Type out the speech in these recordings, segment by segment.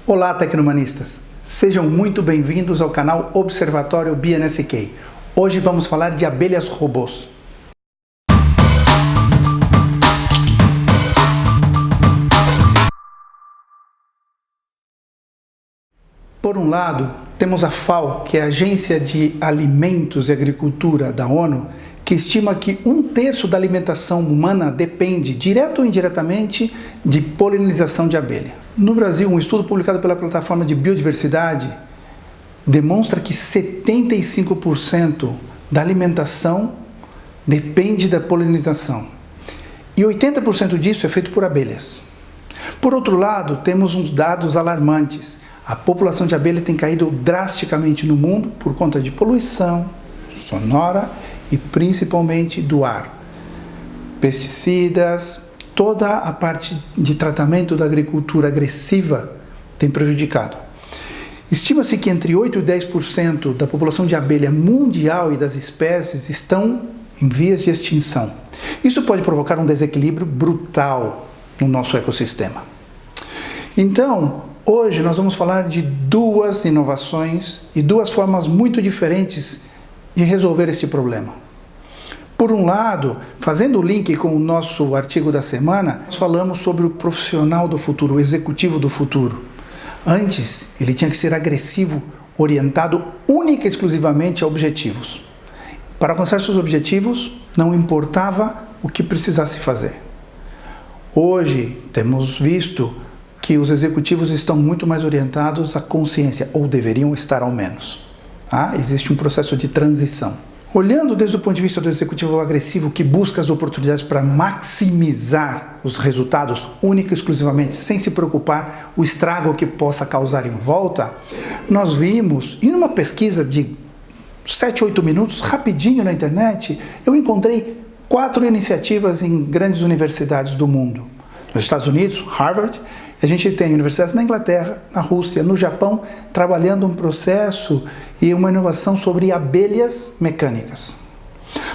Olá, tecnomanistas! Sejam muito bem-vindos ao canal Observatório BNSK. Hoje vamos falar de abelhas robôs. Por um lado, temos a FAO, que é a Agência de Alimentos e Agricultura da ONU, que estima que 1/3 da alimentação humana depende, direto ou indiretamente, de polinização de abelha. No Brasil, um estudo publicado pela plataforma de biodiversidade demonstra que 75% da alimentação depende da polinização. E 80% disso é feito por abelhas. Por outro lado, temos uns dados alarmantes. A população de abelha tem caído drasticamente no mundo por conta de poluição sonora e principalmente do ar. Pesticidas, toda a parte de tratamento da agricultura agressiva tem prejudicado. Estima-se que entre 8% e 10% da população de abelha mundial e das espécies estão em vias de extinção. Isso pode provocar um desequilíbrio brutal no nosso ecossistema. Então, hoje nós vamos falar de duas inovações e duas formas muito diferentes de resolver este problema. Por um lado, fazendo o link com o nosso artigo da semana, nós falamos sobre o profissional do futuro, o executivo do futuro. Antes, ele tinha que ser agressivo, orientado única e exclusivamente a objetivos. Para alcançar seus objetivos, não importava o que precisasse fazer. Hoje, temos visto que os executivos estão muito mais orientados à consciência, ou deveriam estar ao menos. Existe um processo de transição. Olhando desde o ponto de vista do executivo agressivo, que busca as oportunidades para maximizar os resultados única e exclusivamente, sem se preocupar o estrago que possa causar em volta, nós vimos, em uma pesquisa de 7, 8 minutos, rapidinho na internet, eu encontrei 4 iniciativas em grandes universidades do mundo. Nos Estados Unidos, Harvard, a gente tem universidades na Inglaterra, na Rússia, no Japão, trabalhando um processo e uma inovação sobre abelhas mecânicas.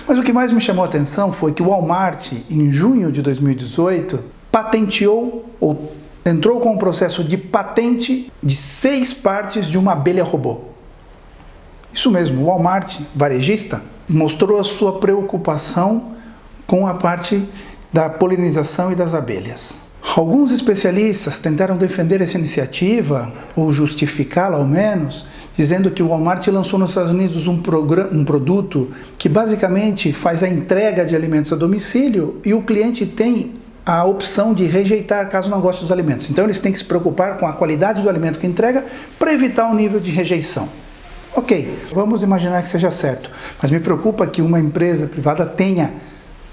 Mas o que mais me chamou a atenção foi que o Walmart, em junho de 2018, patenteou ou entrou com um processo de patente de 6 partes de uma abelha robô. Isso mesmo, o Walmart, varejista, mostrou a sua preocupação com a parte da polinização e das abelhas. Alguns especialistas tentaram defender essa iniciativa, ou justificá-la ao menos, dizendo que o Walmart lançou nos Estados Unidos um produto que basicamente faz a entrega de alimentos a domicílio e o cliente tem a opção de rejeitar caso não goste dos alimentos. Então eles têm que se preocupar com a qualidade do alimento que entrega para evitar o nível de rejeição. Ok, vamos imaginar que seja certo, mas me preocupa que uma empresa privada tenha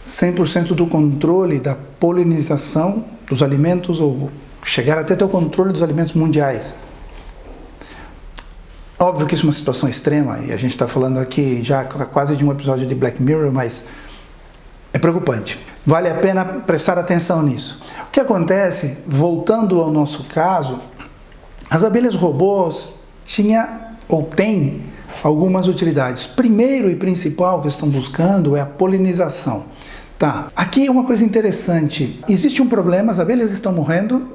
100% do controle da polinização dos alimentos ou chegar até ter o controle dos alimentos mundiais. Óbvio que isso é uma situação extrema e a gente está falando aqui já quase de um episódio de Black Mirror, mas é preocupante. Vale a pena prestar atenção nisso. O que acontece, voltando ao nosso caso, as abelhas robôs têm algumas utilidades. Primeiro e principal que estão buscando é a polinização. Aqui é uma coisa interessante. Existe um problema, as abelhas estão morrendo.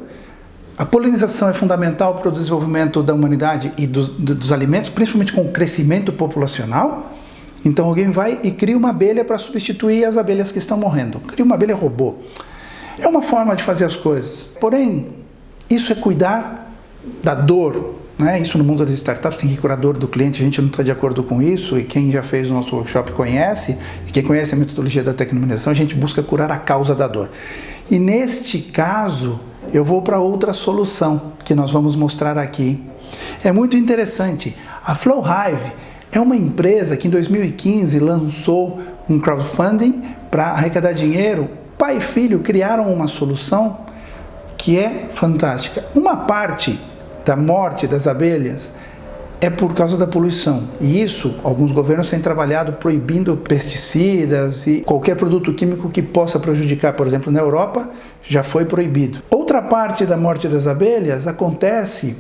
A polinização é fundamental para o desenvolvimento da humanidade e dos alimentos, principalmente com o crescimento populacional. Então alguém vai e cria uma abelha para substituir as abelhas que estão morrendo. Cria uma abelha robô. É uma forma de fazer as coisas. Porém, isso é cuidar da dor. Isso no mundo das startups tem que curar a dor do cliente, a gente não está de acordo com isso, e quem já fez o nosso workshop conhece, e quem conhece a metodologia da tecnomanização, a gente busca curar a causa da dor. E neste caso, eu vou para outra solução, que nós vamos mostrar aqui. É muito interessante. A Flowhive é uma empresa que em 2015 lançou um crowdfunding para arrecadar dinheiro. Pai e filho criaram uma solução que é fantástica. Uma parte da morte das abelhas é por causa da poluição. E isso, alguns governos têm trabalhado proibindo pesticidas e qualquer produto químico que possa prejudicar. Por exemplo, na Europa já foi proibido. Outra parte da morte das abelhas acontece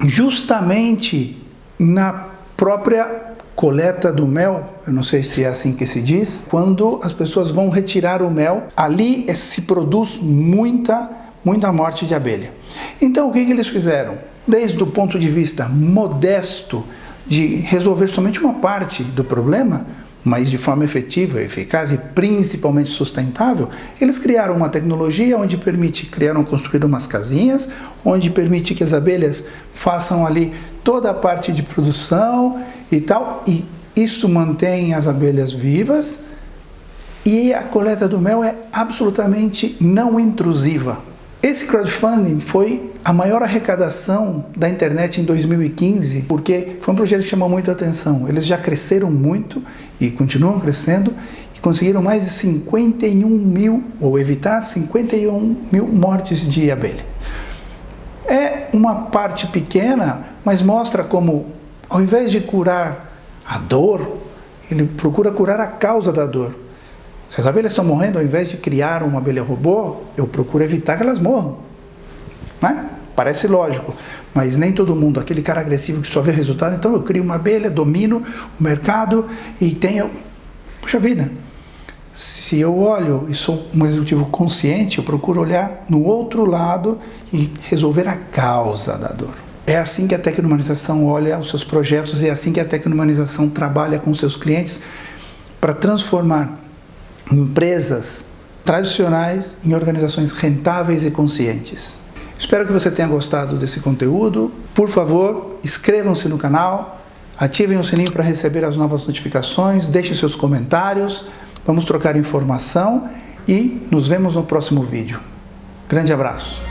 justamente na própria coleta do mel, eu não sei se é assim que se diz, quando as pessoas vão retirar o mel, ali se produz muita muita morte de abelha. Então o que eles fizeram? Desde o ponto de vista modesto de resolver somente uma parte do problema, mas de forma efetiva, eficaz e principalmente sustentável, eles criaram uma tecnologia onde criaram construir umas casinhas, onde permite que as abelhas façam ali toda a parte de produção e tal, e isso mantém as abelhas vivas, e a coleta do mel é absolutamente não intrusiva. Esse crowdfunding foi a maior arrecadação da internet em 2015, porque foi um projeto que chamou muita atenção. Eles já cresceram muito e continuam crescendo e conseguiram mais de 51 mil, ou evitar 51 mil mortes de abelha. É uma parte pequena, mas mostra como, ao invés de curar a dor, ele procura curar a causa da dor. Se as abelhas estão morrendo, ao invés de criar uma abelha robô, eu procuro evitar que elas morram. Né? Parece lógico, mas nem todo mundo, aquele cara agressivo que só vê resultado, então eu crio uma abelha, domino o mercado e tenho... Puxa vida, se eu olho e sou um executivo consciente, eu procuro olhar no outro lado e resolver a causa da dor. É assim que a Tecnumanização olha os seus projetos e é assim que a Tecnumanização trabalha com seus clientes para transformar empresas tradicionais em organizações rentáveis e conscientes. Espero que você tenha gostado desse conteúdo. Por favor, inscrevam-se no canal, ativem o sininho para receber as novas notificações, deixem seus comentários, vamos trocar informação e nos vemos no próximo vídeo. Grande abraço!